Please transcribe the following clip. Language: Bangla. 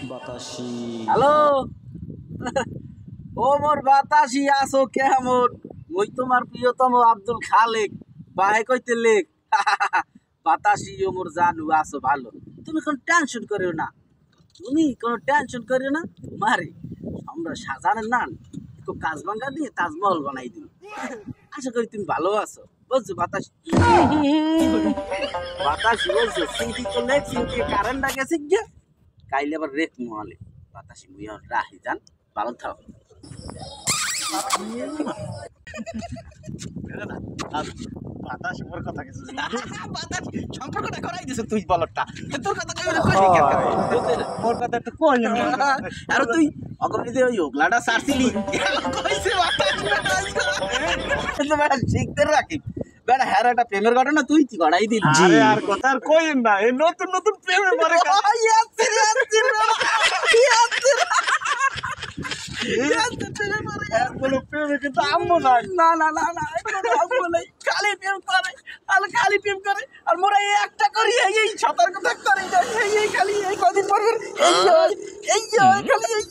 বাতাসি হ্যালো ও মোর বাতাসি আসো কেমন মই তোমার প্রিয়তম আব্দুল খালেক বাহে কইতে লেখ বাতাসি ও মোর জানু আসো ভালো তুমি কোনো টেনশন করিও না তোমারে আমরা সাজানের নান একটু কাজ ভাঙ্গা দিয়ে তাজমহল বানাই দিই আশা করি তুমি ভালো আছো বুঝছো বাতাসি বাতাসি বলছো সিঙ্কি তো লেখ সিঙ্কি কারেন্টটা গেছে গিয়ে কাইলে আবার রেক মহালে বাতাসি মুইয়া রাহি যান ভালো থাও বাতাস মোর কথা কিছু বাতাসি সম্পর্কটা করাই দিছ তুই বলটা তোর কথা কই মোর কথা একটু কই না আর তুই অগমনি দে ওই ওগলাটা সারছিলি কইছে বাতাসি বেটা শিখতে রাখি বেটা হ্যাঁ একটা প্রেমের ঘটনা তুই কি গড়াই দিলি আরে আর কথা আর কইন না এই নতুন নতুন প্রেমে মরে কোনো প্রেমে কিন্তু আম্মু নাই না না না না খালি প্রেম করে আর মোরা এই একটা করি এই সতর্ক থাকতে এই খালি এই কদিন পর এই খালি এই